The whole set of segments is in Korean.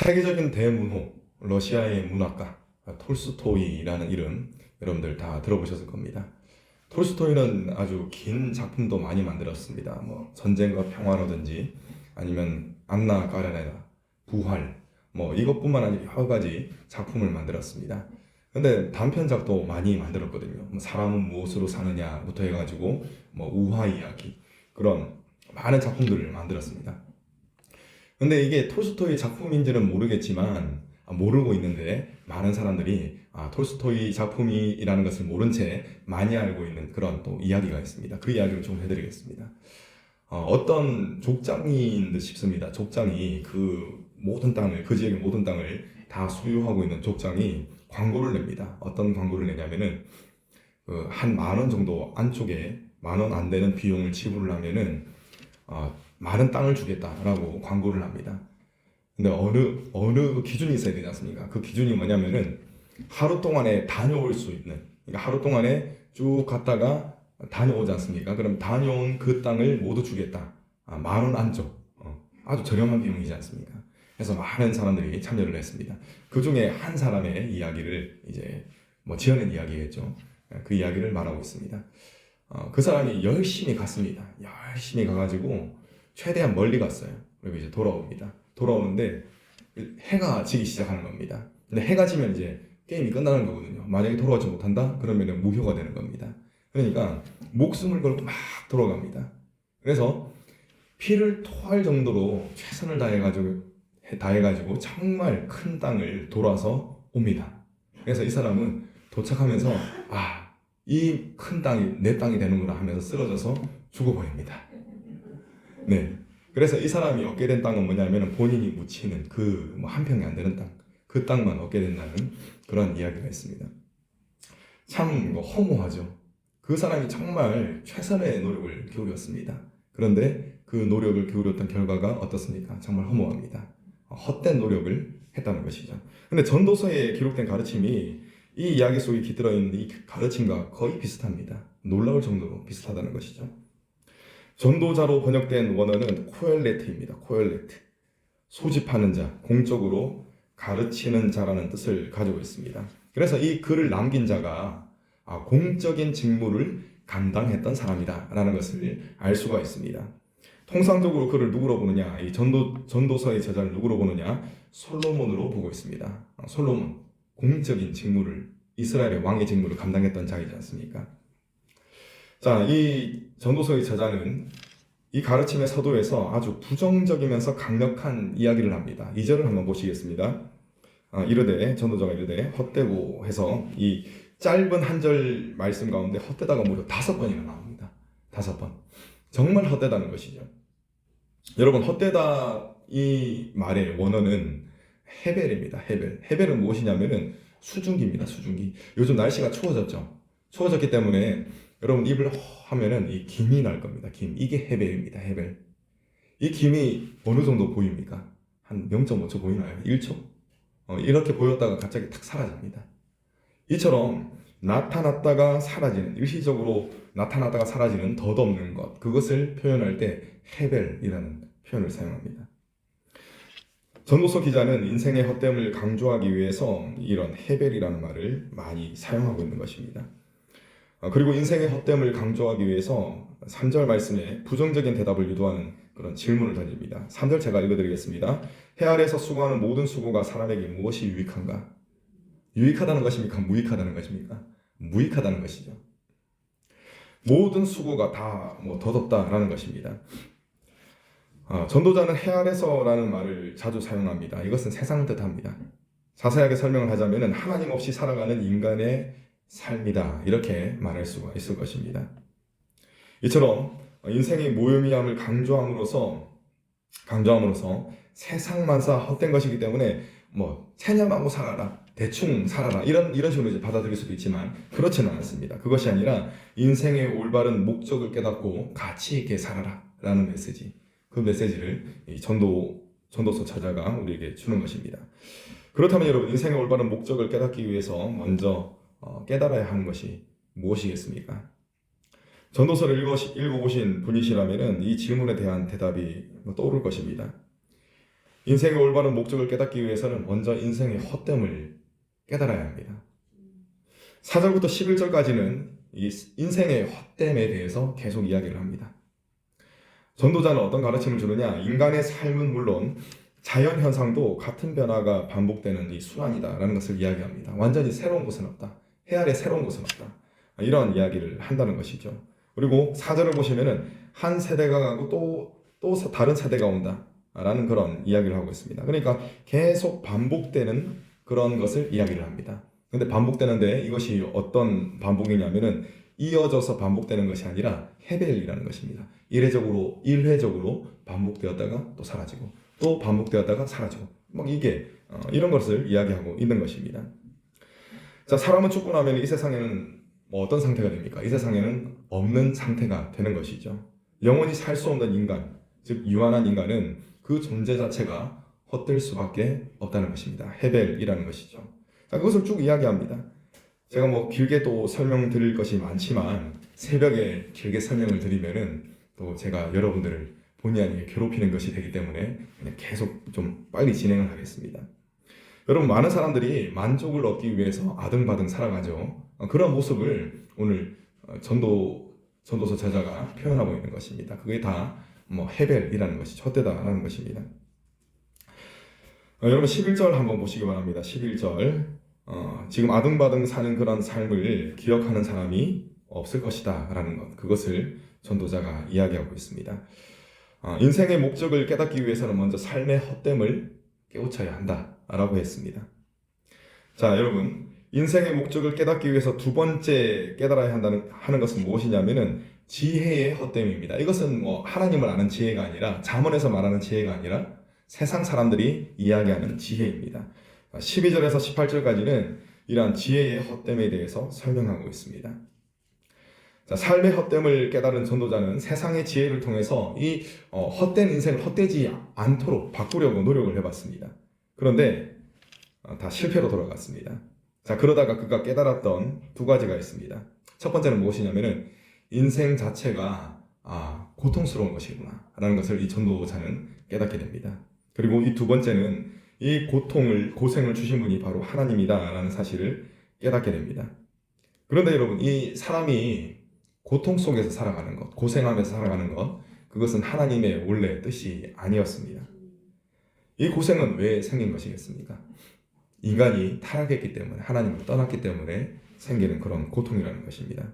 세계적인 대문호, 러시아의 문학가 톨스토이라는 이름 여러분들 다 들어보셨을 겁니다. 톨스토이는 아주 긴 작품도 많이 만들었습니다. 뭐 전쟁과 평화라든지 아니면 안나 까라레나, 부활, 뭐 이것뿐만 아니라 여러 가지 작품을 만들었습니다. 근데 단편작도 많이 만들었거든요. 뭐 사람은 무엇으로 사느냐부터 해가지고 뭐 우화 이야기 그런 많은 작품들을 만들었습니다. 근데 이게 톨스토이 작품인지는 모르겠지만 모르고 있는데 많은 사람들이 톨스토이 작품이라는 것을 모른 채 많이 알고 있는 그런 또 이야기가 있습니다. 그 이야기를 좀 해드리겠습니다. 어떤 족장인 듯 싶습니다. 족장이 그 모든 땅을, 그 지역의 모든 땅을 다 소유하고 있는 족장이 광고를 냅니다. 어떤 광고를 내냐면은 한 10,000원 정도 안쪽에 10,000원 안 되는 비용을 지불을 하면은 많은 땅을 주겠다라고 광고를 합니다. 근데 어느 기준이 있어야 되지 않습니까? 그 기준이 뭐냐면은 하루 동안에 다녀올 수 있는, 그러니까 하루 동안에 쭉 갔다가 다녀오지 않습니까? 그럼 다녀온 그 땅을 모두 주겠다. 10,000원 안쪽. 아주 저렴한 비용이지 않습니까? 그래서 많은 사람들이 참여를 했습니다. 그 중에 한 사람의 이야기를 이제 뭐 지어낸 이야기겠죠. 그 이야기를 말하고 있습니다. 그 사람이 열심히 갔습니다. 열심히 가가지고 최대한 멀리 갔어요. 그리고 이제 돌아옵니다. 돌아오는데 해가 지기 시작하는 겁니다. 근데 해가 지면 이제 게임이 끝나는 거거든요. 만약에 돌아오지 못한다? 그러면 무효가 되는 겁니다. 그러니까 목숨을 걸고 막 돌아갑니다. 그래서 피를 토할 정도로 최선을 다해가지고 정말 큰 땅을 돌아서 옵니다. 그래서 이 사람은 도착하면서 이 큰 땅이 내 땅이 되는구나 하면서 쓰러져서 죽어버립니다. 네. 그래서 이 사람이 얻게 된 땅은 뭐냐면 본인이 묻히는 그 뭐 한 평이 안 되는 땅, 그 땅만 얻게 된다는 그런 이야기가 있습니다. 참 허무하죠. 그 사람이 정말 최선의 노력을 기울였습니다. 그런데 그 노력을 기울였던 결과가 어떻습니까? 정말 허무합니다. 헛된 노력을 했다는 것이죠. 근데 전도서에 기록된 가르침이 이 이야기 속에 깃들어 있는 이 가르침과 거의 비슷합니다. 놀라울 정도로 비슷하다는 것이죠. 전도자로 번역된 원어는 코엘레트입니다. 코엘레트. 소집하는 자, 공적으로 가르치는 자라는 뜻을 가지고 있습니다. 그래서 이 글을 남긴 자가 공적인 직무를 감당했던 사람이다 라는 것을 알 수가 있습니다. 통상적으로 그를 누구로 보느냐, 이 전도서의 저자를 누구로 보느냐, 솔로몬으로 보고 있습니다. 솔로몬, 공적인 직무를, 이스라엘의 왕의 직무를 감당했던 자이지 않습니까? 자, 이 전도서의 저자는 이 가르침의 서도에서 아주 부정적이면서 강력한 이야기를 합니다. 2절을 한번 보시겠습니다. 이르되, 전도자가 이르되 헛되고 해서 이 짧은 한 절 말씀 가운데 헛되다가 무려 5번이나 나옵니다. 5번. 정말 헛되다는 것이죠. 여러분, 헛되다 이 말의 원어는 헤벨입니다. 헤벨. 헤벨은 무엇이냐면은 수증기입니다. 수증기. 요즘 날씨가 추워졌죠. 추워졌기 때문에 여러분 입을 하면은 이 김이 날 겁니다. 김. 이게 헤벨입니다. 헤벨. 이 김이 어느 정도 보입니까? 한 0.5초 보이나요? 1초? 이렇게 보였다가 갑자기 탁 사라집니다. 이처럼 나타났다가 사라지는, 일시적으로 나타났다가 사라지는 덧없는 것, 그것을 표현할 때 헤벨이라는 표현을 사용합니다. 전도서 기자는 인생의 헛됨을 강조하기 위해서 이런 헤벨이라는 말을 많이 사용하고 있는 것입니다. 그리고 인생의 헛됨을 강조하기 위해서 3절 말씀에 부정적인 대답을 유도하는 그런 질문을 던집니다. 3절 제가 읽어드리겠습니다. 해 아래에서 수고하는 모든 수고가 사람에게 무엇이 유익한가? 유익하다는 것입니까? 무익하다는 것입니까? 무익하다는 것이죠. 모든 수고가 다 덧없다라는 것입니다. 전도자는 해 아래서라는 말을 자주 사용합니다. 이것은 세상을 뜻합니다. 자세하게 설명을 하자면 하나님 없이 살아가는 인간의 삶이다, 이렇게 말할 수가 있을 것입니다. 이처럼 인생의 무의미함을 강조함으로써 세상만사 헛된 것이기 때문에 체념하고 살아라, 대충 살아라, 이런 식으로 이제 받아들일 수도 있지만 그렇지는 않습니다. 그것이 아니라 인생의 올바른 목적을 깨닫고 가치 있게 살아라 라는 메시지, 그 메시지를 이 전도서 저자가 우리에게 주는 것입니다. 그렇다면 여러분, 인생의 올바른 목적을 깨닫기 위해서 먼저 깨달아야 하는 것이 무엇이겠습니까? 전도서를 읽어보신 분이시라면 이 질문에 대한 대답이 떠오를 것입니다. 인생의 올바른 목적을 깨닫기 위해서는 먼저 인생의 헛됨을 깨달아야 합니다. 4절부터 11절까지는 이 인생의 헛됨에 대해서 계속 이야기를 합니다. 전도자는 어떤 가르침을 주느냐? 인간의 삶은 물론 자연 현상도 같은 변화가 반복되는 이 순환이다라는 것을 이야기합니다. 완전히 새로운 것은 없다. 해 아래 새로운 것은 없다. 이런 이야기를 한다는 것이죠. 그리고 4절을 보시면은 한 세대가 가고 또 다른 세대가 온다라는 그런 이야기를 하고 있습니다. 그러니까 계속 반복되는 그런 것을 이야기를 합니다. 근데 반복되는데 이것이 어떤 반복이냐면은 이어져서 반복되는 것이 아니라 헤벨이라는 것입니다. 일회적으로 반복되었다가 또 사라지고 또 반복되었다가 사라지고 막 이게 이런 것을 이야기하고 있는 것입니다. 자, 사람은 죽고 나면 이 세상에는 뭐 어떤 상태가 됩니까? 이 세상에는 없는 상태가 되는 것이죠. 영원히 살 수 없는 인간, 즉 유한한 인간은 그 존재 자체가 헛될 수밖에 없다는 것입니다. 헤벨이라는 것이죠. 자, 그것을 쭉 이야기합니다. 제가 뭐 길게 또 설명드릴 것이 많지만 새벽에 길게 설명을 드리면은 또 제가 여러분들을 본의 아니게 괴롭히는 것이 되기 때문에 그냥 계속 좀 빨리 진행을 하겠습니다. 여러분, 많은 사람들이 만족을 얻기 위해서 아등바등 살아가죠. 그런 모습을 오늘 전도서 저자가 표현하고 있는 것입니다. 그게 다 뭐 헤벨이라는 것이 헛되다라는 것입니다. 여러분 11절 한번 보시기 바랍니다. 11절 지금 아등바등 사는 그런 삶을 기억하는 사람이 없을 것이다 라는 것, 그것을 전도자가 이야기하고 있습니다. 인생의 목적을 깨닫기 위해서는 먼저 삶의 헛됨을 깨우쳐야 한다 라고 했습니다. 자, 여러분, 인생의 목적을 깨닫기 위해서 두 번째 깨달아야 하는 것은 무엇이냐면은 지혜의 헛됨입니다. 이것은 뭐 하나님을 아는 지혜가 아니라, 잠언에서 말하는 지혜가 아니라 세상 사람들이 이야기하는 지혜입니다. 12절에서 18절까지는 이러한 지혜의 헛됨에 대해서 설명하고 있습니다. 자, 삶의 헛됨을 깨달은 전도자는 세상의 지혜를 통해서 이 헛된 인생을 헛되지 않도록 바꾸려고 노력을 해봤습니다. 그런데 다 실패로 돌아갔습니다. 자, 그러다가 그가 깨달았던 두 가지가 있습니다. 첫 번째는 무엇이냐면은 인생 자체가 고통스러운 것이구나 라는 것을 이 전도자는 깨닫게 됩니다. 그리고 이 두 번째는 이 고생을 주신 분이 바로 하나님이다 라는 사실을 깨닫게 됩니다. 그런데 여러분, 이 사람이 고통 속에서 살아가는 것, 고생하면서 살아가는 것, 그것은 하나님의 원래 뜻이 아니었습니다. 이 고생은 왜 생긴 것이겠습니까? 인간이 타락했기 때문에, 하나님을 떠났기 때문에 생기는 그런 고통이라는 것입니다.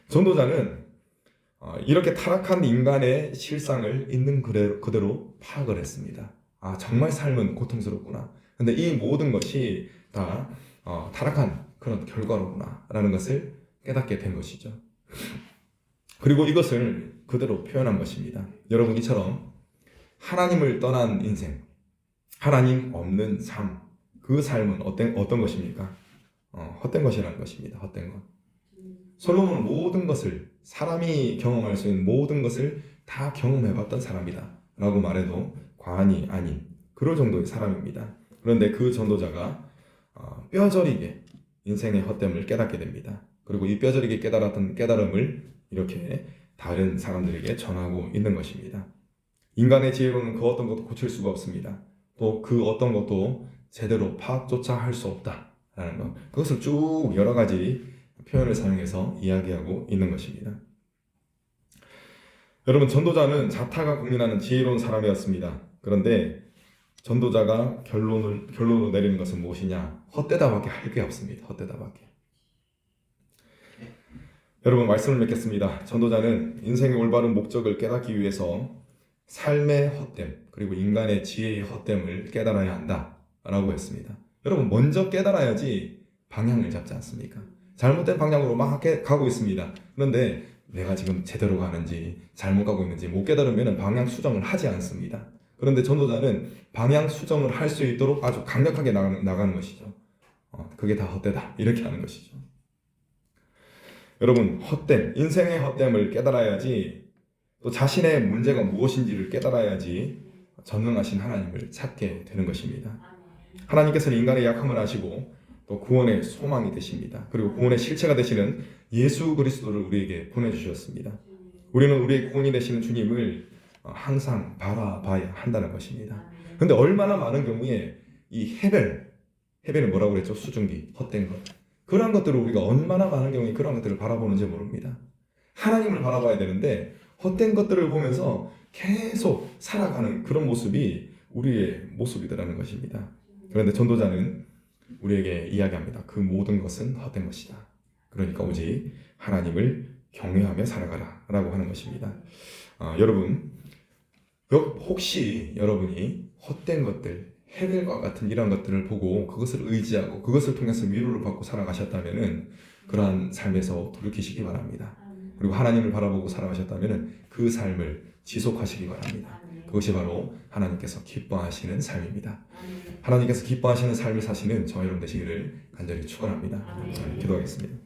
전도자는 이렇게 타락한 인간의 실상을 있는 그대로 파악을 했습니다. 정말 삶은 고통스럽구나. 근데 이 모든 것이 다 타락한 그런 결과로구나 라는 것을 깨닫게 된 것이죠. 그리고 이것을 그대로 표현한 것입니다. 여러분, 이처럼 하나님을 떠난 인생, 하나님 없는 삶, 그 삶은 어떤 것입니까? 헛된 것이라는 것입니다. 헛된 것. 솔로몬은 모든 것을, 사람이 경험할 수 있는 모든 것을 다 경험해봤던 사람이다 라고 말해도 과언이 아닌 그럴 정도의 사람입니다. 그런데 그 전도자가 뼈저리게 인생의 헛됨을 깨닫게 됩니다. 그리고 이 뼈저리게 깨달았던 깨달음을 이렇게 다른 사람들에게 전하고 있는 것입니다. 인간의 지혜로는 그 어떤 것도 고칠 수가 없습니다. 또 그 어떤 것도 제대로 파악조차 할 수 없다라는 것, 그것을 쭉 여러 가지 표현을 사용해서 이야기하고 있는 것입니다. 여러분, 전도자는 자타가 공인하는 지혜로운 사람이었습니다. 그런데 전도자가 결론을 내리는 것은 무엇이냐? 헛되다밖에 할 게 없습니다. 헛되다밖에. 여러분, 말씀을 맺겠습니다. 전도자는 인생의 올바른 목적을 깨닫기 위해서 삶의 헛됨, 그리고 인간의 지혜의 헛됨을 깨달아야 한다라고 했습니다. 여러분, 먼저 깨달아야지 방향을 잡지 않습니까? 잘못된 방향으로 막 가고 있습니다. 그런데 내가 지금 제대로 가는지 잘못 가고 있는지 못 깨달으면 방향 수정을 하지 않습니다. 그런데 전도자는 방향 수정을 할 수 있도록 아주 강력하게 나가는 것이죠. 그게 다 헛되다 이렇게 하는 것이죠. 여러분, 인생의 헛됨을 깨달아야지, 또 자신의 문제가 무엇인지를 깨달아야지 전능하신 하나님을 찾게 되는 것입니다. 하나님께서는 인간의 약함을 아시고 또 구원의 소망이 되십니다. 그리고 구원의 실체가 되시는 예수 그리스도를 우리에게 보내주셨습니다. 우리는 우리의 구원이 되시는 주님을 항상 바라봐야 한다는 것입니다. 근데 얼마나 많은 경우에 이 헤벨은 뭐라고 그랬죠? 수증기, 헛된 것. 그런 것들을 우리가 얼마나 많은 경우에 그런 것들을 바라보는지 모릅니다. 하나님을 바라봐야 되는데 헛된 것들을 보면서 계속 살아가는 그런 모습이 우리의 모습이더라는 것입니다. 그런데 전도자는 우리에게 이야기합니다. 그 모든 것은 헛된 것이다. 그러니까 오직 하나님을 경외하며 살아가라 라고 하는 것입니다. 여러분, 혹시 여러분이 헛된 것들, 헤벨과 같은 이런 것들을 보고 그것을 의지하고 그것을 통해서 위로를 받고 살아가셨다면 그러한 삶에서 돌이키시기 바랍니다. 그리고 하나님을 바라보고 살아가셨다면 그 삶을 지속하시기 바랍니다. 그것이 바로 하나님께서 기뻐하시는 삶입니다. 하나님께서 기뻐하시는 삶을 사시는 저와 여러분 되시기를 간절히 축원합니다. 기도하겠습니다.